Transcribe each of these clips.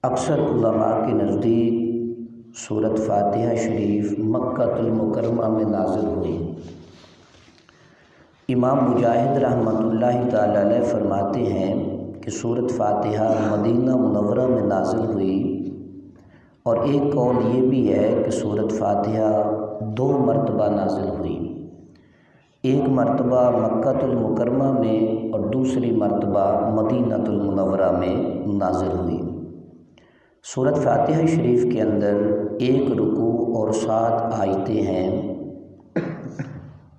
اکثر علماء کے نزدیک سورۃ فاتحہ شریف مکۃ المکرمہ میں نازل ہوئی۔ امام مجاہد رحمۃ اللہ تعالی علیہ فرماتے ہیں کہ سورۃ فاتحہ مدینہ منورہ میں نازل ہوئی، اور ایک قول یہ بھی ہے کہ سورۃ فاتحہ 2 مرتبہ نازل ہوئی، ایک مرتبہ مکۃ المکرمہ میں اور دوسری مرتبہ مدینہ المنورہ میں نازل ہوئی۔ سورۃ فاتحہ شریف کے اندر 1 رکوع اور 7 آیتیں ہیں،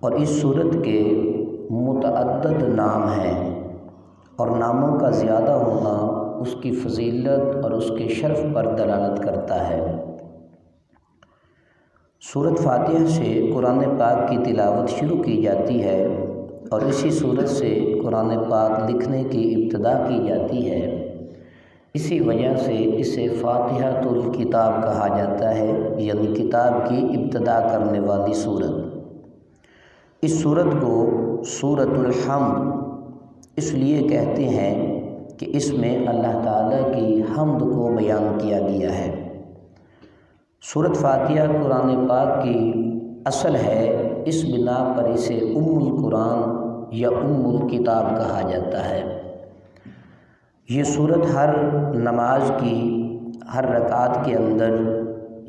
اور اس سورت کے متعدد نام ہیں، اور ناموں کا زیادہ ہونا اس کی فضیلت اور اس کے شرف پر دلالت کرتا ہے۔ سورۃ فاتحہ سے قرآن پاک کی تلاوت شروع کی جاتی ہے، اور اسی سورت سے قرآن پاک لکھنے کی ابتدا کی جاتی ہے۔ اسی وجہ سے اسے فاتحۃ الکتاب کہا جاتا ہے، یعنی کتاب کی ابتدا کرنے والی سورت۔ اس سورت کو سورۃ الحمد اس لیے کہتے ہیں کہ اس میں اللہ تعالیٰ کی حمد کو بیان کیا گیا ہے۔ سورۃ فاتحہ قرآن پاک کی اصل ہے، اس بنا پر اسے ام القرآن یا ام الکتاب کہا جاتا ہے۔ یہ سورت ہر نماز کی ہر رکعت کے اندر،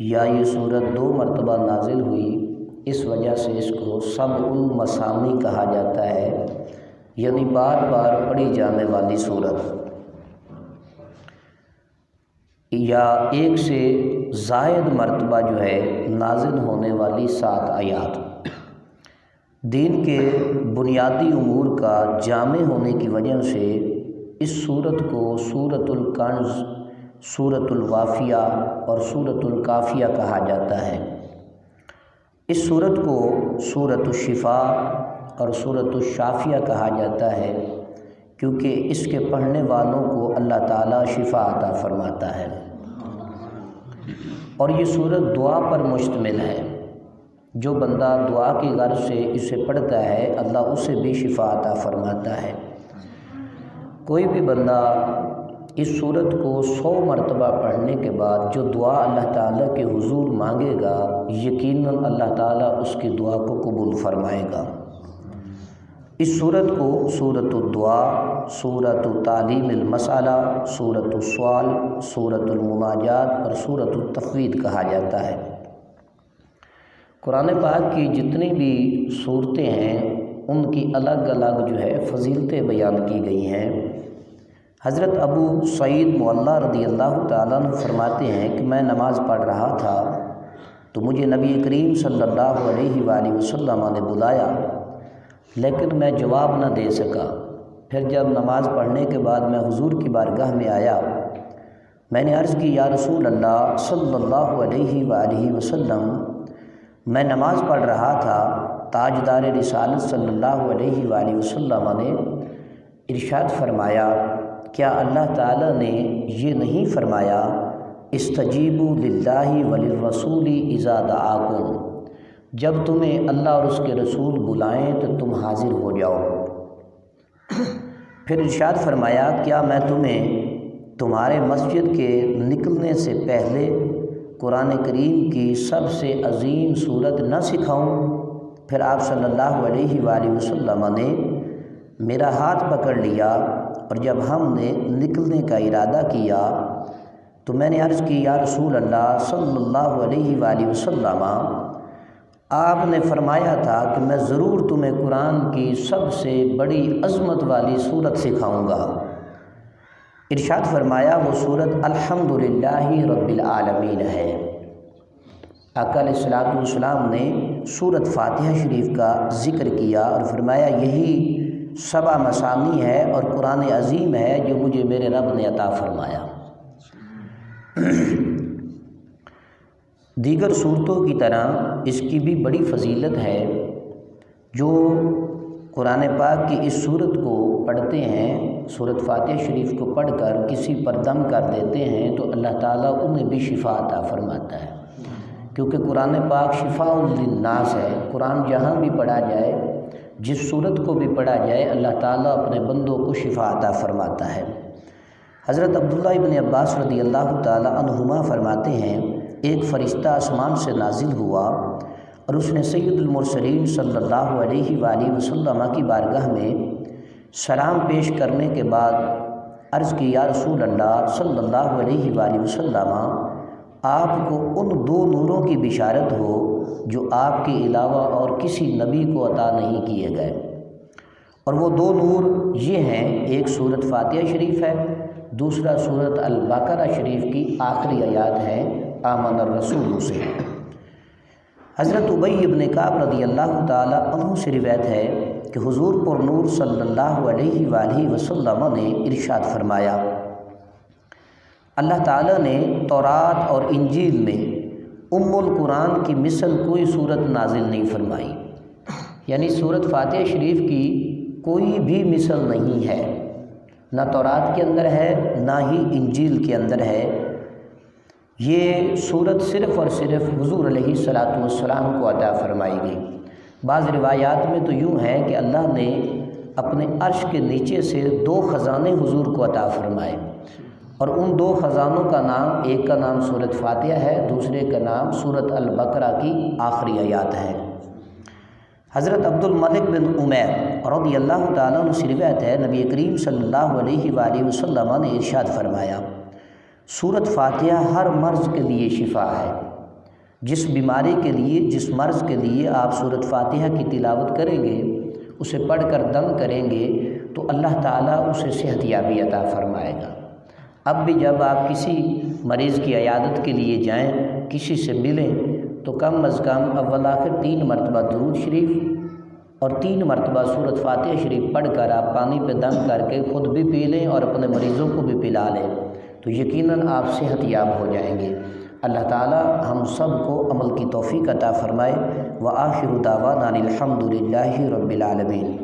یا یہ سورت 2 مرتبہ نازل ہوئی، اس وجہ سے اس کو سبع المثانی کہا جاتا ہے، یعنی بار بار پڑھی جانے والی سورت، یا 1 سے زائد مرتبہ جو ہے نازل ہونے والی 7 آیات۔ دین کے بنیادی امور کا جامع ہونے کی وجہ سے اس سورت کو سورۃ الکنز، سورۃ الوافیہ اور سورۃ الکافیہ کہا جاتا ہے۔ اس سورت کو سورۃ الشفاء اور سورۃ الشافیہ کہا جاتا ہے، کیونکہ اس کے پڑھنے والوں کو اللہ تعالیٰ شفا عطا فرماتا ہے، اور یہ سورت دعا پر مشتمل ہے۔ جو بندہ دعا کی غرض سے اسے پڑھتا ہے، اللہ اسے بھی شفا عطا فرماتا ہے۔ کوئی بھی بندہ اس سورت کو 100 مرتبہ پڑھنے کے بعد جو دعا اللہ تعالیٰ کے حضور مانگے گا، یقیناً اللہ تعالیٰ اس کی دعا کو قبول فرمائے گا۔ اس سورت کو سورۃ الدعاء، سورۃ تعلیم المسئلہ، سورۃ السؤال، سورۃ المناجات اور سورۃ التفویض کہا جاتا ہے۔ قرآن پاک کی جتنی بھی صورتیں ہیں، ان کی الگ الگ جو ہے فضیلتیں بیان کی گئی ہیں۔ حضرت ابو سعید معلیٰ رضی اللہ تعالیٰ عنہ فرماتے ہیں کہ میں نماز پڑھ رہا تھا تو مجھے نبی کریم صلی اللہ علیہ وآلہ وسلم نے بلایا، لیکن میں جواب نہ دے سکا۔ پھر جب نماز پڑھنے کے بعد میں حضور کی بارگاہ میں آیا، میں نے عرض کی، یا رسول اللہ صلی اللہ علیہ وآلہ وسلم، میں نماز پڑھ رہا تھا، تاجدار رسالت صلی اللہ علیہ وآلہ وسلم نے ارشاد فرمایا، کیا اللہ تعالیٰ نے یہ نہیں فرمایا استجیبوا للہ وللرسول اذا دعاکم، جب تمہیں اللہ اور اس کے رسول بلائیں تو تم حاضر ہو جاؤ؟ پھر ارشاد فرمایا، کیا میں تمہیں تمہارے مسجد کے نکلنے سے پہلے قرآن کریم کی سب سے عظیم سورت نہ سکھاؤں؟ پھر آپ صلی اللہ علیہ وآلہ وسلم نے میرا ہاتھ پکڑ لیا، اور جب ہم نے نکلنے کا ارادہ کیا تو میں نے عرض کی، یا رسول اللہ صلی اللہ علیہ وآلہ وسلم، آپ نے فرمایا تھا کہ میں ضرور تمہیں قرآن کی سب سے بڑی عظمت والی سورت سکھاؤں گا۔ ارشاد فرمایا وہ سورت الحمدللہ رب العالمین ہے۔ آقا علیہ الصلوۃ والسلام نے سورۃ فاتحہ شریف کا ذکر کیا اور فرمایا یہی 7 مثانی ہے اور قرآن عظیم ہے جو مجھے میرے رب نے عطا فرمایا۔ دیگر صورتوں کی طرح اس کی بھی بڑی فضیلت ہے۔ جو قرآن پاک کی اس صورت کو پڑھتے ہیں، سورۃ فاتحہ شریف کو پڑھ کر کسی پر دم کر دیتے ہیں تو اللہ تعالیٰ انہیں بھی شفا عطا فرماتا ہے، کیونکہ قرآن پاک شفاء للناس ہے۔ قرآن جہاں بھی پڑھا جائے، جس صورت کو بھی پڑھا جائے، اللہ تعالیٰ اپنے بندوں کو شفا عطا فرماتا ہے۔ حضرت عبداللہ ابن عباس رضی اللہ تعالی عنہما فرماتے ہیں ایک فرشتہ آسمان سے نازل ہوا اور اس نے سید المرسلین صلی اللہ علیہ وآلہ وسلم کی بارگاہ میں سلام پیش کرنے کے بعد عرض کی یا رسول اللہ صلی اللہ علیہ وآلہ وسلم آپ کو ان دو نوروں کی بشارت ہو جو آپ کے علاوہ اور کسی نبی کو عطا نہیں کیے گئے، اور وہ دو نور یہ ہیں، ایک سورۃ فاتحہ شریف ہے، دوسرا سورۃ البقرہ شریف کی آخری آیات ہے آمن الرسول سے۔ حضرت ابی ابن کعب رضی اللہ تعالی عنہ سے روایت ہے کہ حضور پر نور صلی اللہ علیہ وآلہ وسلم نے ارشاد فرمایا، اللہ تعالیٰ نے تورات اور انجیل میں ام القرآن کی مثل کوئی صورت نازل نہیں فرمائی، یعنی سورۃ فاتحہ شریف کی کوئی بھی مثل نہیں ہے، نہ تورات کے اندر ہے نہ ہی انجیل کے اندر ہے۔ یہ صورت صرف اور صرف حضور علیہ الصلاۃ والسلام کو عطا فرمائی گئی۔ بعض روایات میں تو یوں ہے کہ اللہ نے اپنے عرش کے نیچے سے دو خزانے حضور کو عطا فرمائے، اور ان دو خزانوں کا نام، ایک کا نام سورۃ فاتحہ ہے، دوسرے کا نام سورۃ البقرہ کی آخری آیات ہے۔ حضرت عبد الملک بن عمیر رضی اللہ تعالیٰ عنہ سے روایت ہے نبی کریم صلی اللہ علیہ وآلہ وسلم نے ارشاد فرمایا، سورۃ فاتحہ ہر مرض کے لیے شفا ہے۔ جس بیماری کے لیے، جس مرض کے لیے آپ سورۃ فاتحہ کی تلاوت کریں گے، اسے پڑھ کر دم کریں گے تو اللہ تعالیٰ اسے صحت یابی عطا فرمائے گا۔ اب بھی جب آپ کسی مریض کی عیادت کے لیے جائیں، کسی سے ملیں، تو کم از کم اول آخر 3 مرتبہ درود شریف اور 3 مرتبہ سورۃ فاتحہ شریف پڑھ کر آپ پانی پہ دم کر کے خود بھی پی لیں اور اپنے مریضوں کو بھی پلا لیں، تو یقیناً آپ صحت یاب ہو جائیں گے۔ اللہ تعالی ہم سب کو عمل کی توفیق عطا فرمائے۔ وآخر دعوانا الحمد للہ رب العالمین۔